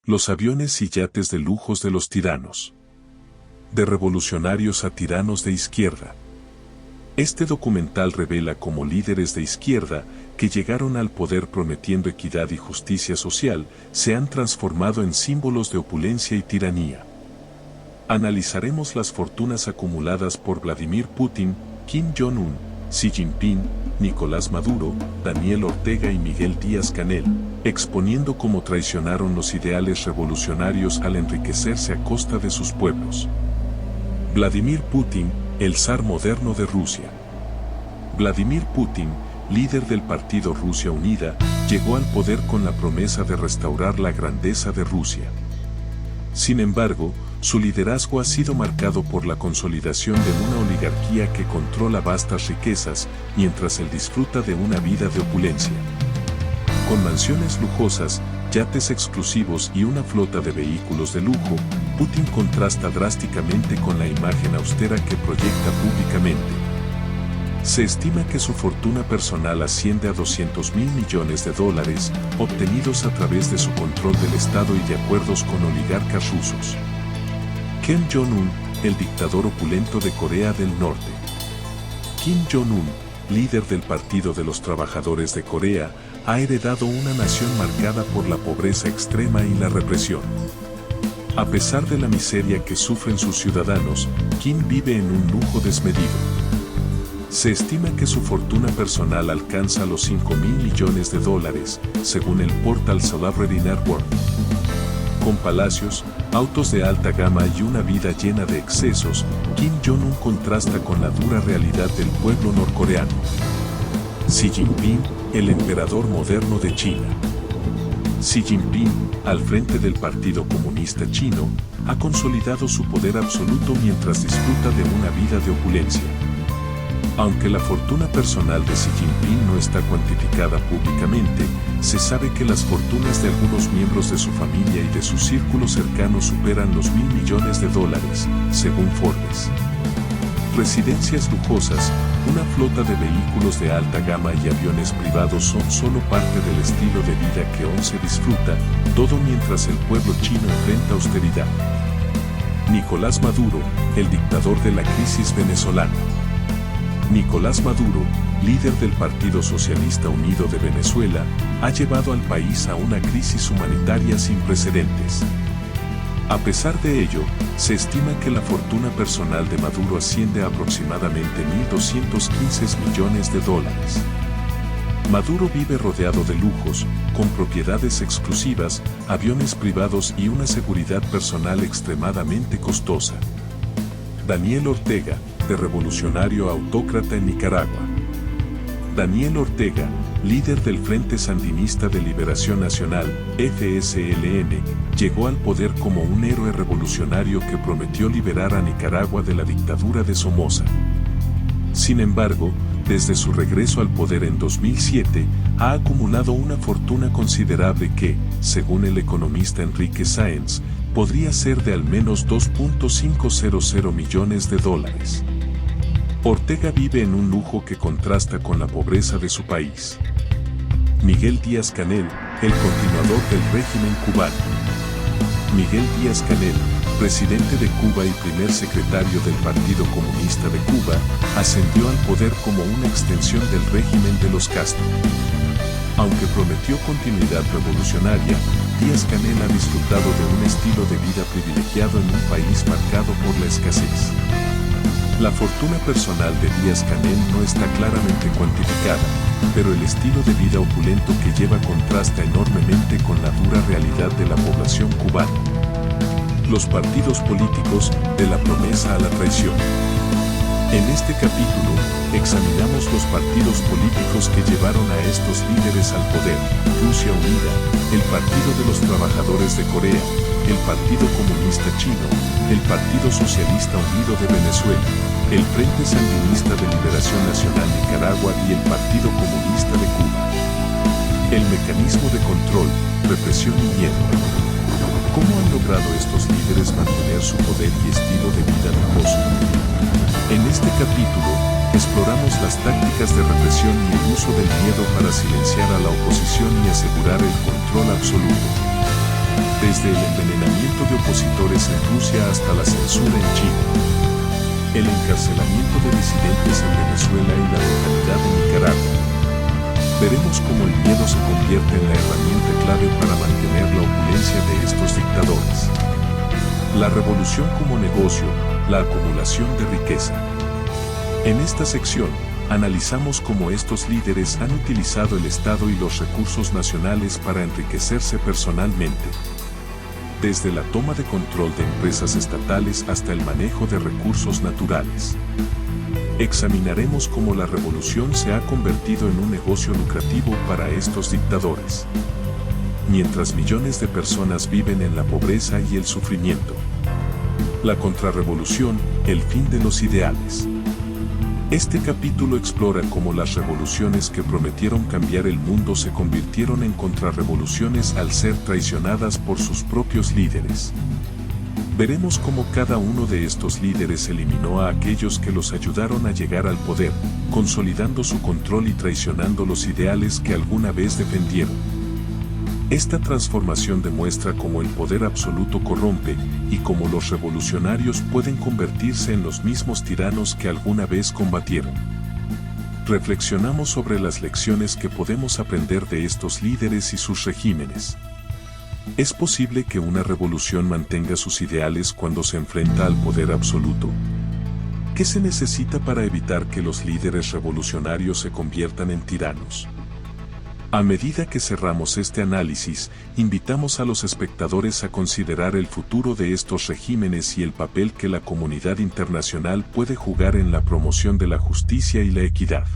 Los aviones y yates de lujos de los tiranos. De revolucionarios a tiranos de izquierda. Este documental revela cómo líderes de izquierda, que llegaron al poder prometiendo equidad y justicia social, se han transformado en símbolos de opulencia y tiranía. Analizaremos las fortunas acumuladas por Vladimir Putin, Kim Jong-un, Xi Jinping, Nicolás Maduro, Daniel Ortega y Miguel Díaz-Canel, exponiendo cómo traicionaron los ideales revolucionarios al enriquecerse a costa de sus pueblos. Vladimir Putin, el zar moderno de Rusia. Vladimir Putin, líder del partido Rusia Unida, llegó al poder con la promesa de restaurar la grandeza de Rusia. Sin embargo, su liderazgo ha sido marcado por la consolidación de una oligarquía que controla vastas riquezas, mientras él disfruta de una vida de opulencia. Con mansiones lujosas, yates exclusivos y una flota de vehículos de lujo, Putin contrasta drásticamente con la imagen austera que proyecta públicamente. Se estima que su fortuna personal asciende a $200.000 millones, obtenidos a través de su control del Estado y de acuerdos con oligarcas rusos. Kim Jong-un, el dictador opulento de Corea del Norte. Kim Jong-un, líder del Partido de los Trabajadores de Corea, ha heredado una nación marcada por la pobreza extrema y la represión. A pesar de la miseria que sufren sus ciudadanos, Kim vive en un lujo desmedido. Se estima que su fortuna personal alcanza los $5.000 millones, según el portal Celebrity Network. Con palacios, autos de alta gama y una vida llena de excesos, Kim Jong-un contrasta con la dura realidad del pueblo norcoreano. Xi Jinping, el emperador moderno de China. Xi Jinping, al frente del Partido Comunista Chino, ha consolidado su poder absoluto mientras disfruta de una vida de opulencia. Aunque la fortuna personal de Xi Jinping no está cuantificada públicamente, se sabe que las fortunas de algunos miembros de su familia y de su círculo cercano superan los $1.000 millones, según Forbes. Residencias lujosas, una flota de vehículos de alta gama y aviones privados son solo parte del estilo de vida que aún se disfruta, todo mientras el pueblo chino enfrenta austeridad. Nicolás Maduro, el dictador de la crisis venezolana. Nicolás Maduro, líder del Partido Socialista Unido de Venezuela, ha llevado al país a una crisis humanitaria sin precedentes. A pesar de ello, se estima que la fortuna personal de Maduro asciende a aproximadamente $1.215 millones. Maduro vive rodeado de lujos, con propiedades exclusivas, aviones privados y una seguridad personal extremadamente costosa. Daniel Ortega, de revolucionario autócrata en Nicaragua. Daniel Ortega, líder del Frente Sandinista de Liberación Nacional, FSLN, llegó al poder como un héroe revolucionario que prometió liberar a Nicaragua de la dictadura de Somoza. Sin embargo, desde su regreso al poder en 2007, ha acumulado una fortuna considerable que, según el economista Enrique Sáenz, podría ser de al menos $2.500 millones. Ortega vive en un lujo que contrasta con la pobreza de su país. Miguel Díaz-Canel, el continuador del régimen cubano. Miguel Díaz-Canel, presidente de Cuba y primer secretario del Partido Comunista de Cuba, ascendió al poder como una extensión del régimen de los Castro. Aunque prometió continuidad revolucionaria, Díaz-Canel ha disfrutado de un estilo de vida privilegiado en un país marcado por la escasez. La fortuna personal de Díaz-Canel no está claramente cuantificada, pero el estilo de vida opulento que lleva contrasta enormemente con la dura realidad de la población cubana. Los partidos políticos, de la promesa a la traición. En este capítulo, examinamos los partidos políticos que llevaron a estos líderes al poder: Rusia Unida, el Partido de los Trabajadores de Corea, el Partido Comunista Chino, el Partido Socialista Unido de Venezuela, el Frente Sandinista de Liberación Nacional Nicaragua y el Partido Comunista de Cuba. El mecanismo de control, represión y miedo. ¿Cómo han logrado estos líderes mantener su poder y estilo de vida lujoso? En este capítulo, exploramos las tácticas de represión y el uso del miedo para silenciar a la oposición y asegurar el control absoluto. desde el envenenamiento de opositores en Rusia hasta la censura en China, el encarcelamiento de disidentes en Venezuela y la brutalidad en Nicaragua. Veremos cómo el miedo se convierte en la herramienta clave para mantener la opulencia de estos dictadores. La revolución como negocio, la acumulación de riqueza. En esta sección, analizamos cómo estos líderes han utilizado el Estado y los recursos nacionales para enriquecerse personalmente. Desde la toma de control de empresas estatales hasta el manejo de recursos naturales. Examinaremos cómo la revolución se ha convertido en un negocio lucrativo para estos dictadores, mientras millones de personas viven en la pobreza y el sufrimiento. La contrarrevolución, el fin de los ideales. Este capítulo explora cómo las revoluciones que prometieron cambiar el mundo se convirtieron en contrarrevoluciones al ser traicionadas por sus propios líderes. Veremos cómo cada uno de estos líderes eliminó a aquellos que los ayudaron a llegar al poder, consolidando su control y traicionando los ideales que alguna vez defendieron. Esta transformación demuestra cómo el poder absoluto corrompe y cómo los revolucionarios pueden convertirse en los mismos tiranos que alguna vez combatieron. Reflexionamos sobre las lecciones que podemos aprender de estos líderes y sus regímenes. ¿Es posible que una revolución mantenga sus ideales cuando se enfrenta al poder absoluto? ¿Qué se necesita para evitar que los líderes revolucionarios se conviertan en tiranos? A medida que cerramos este análisis, invitamos a los espectadores a considerar el futuro de estos regímenes y el papel que la comunidad internacional puede jugar en la promoción de la justicia y la equidad.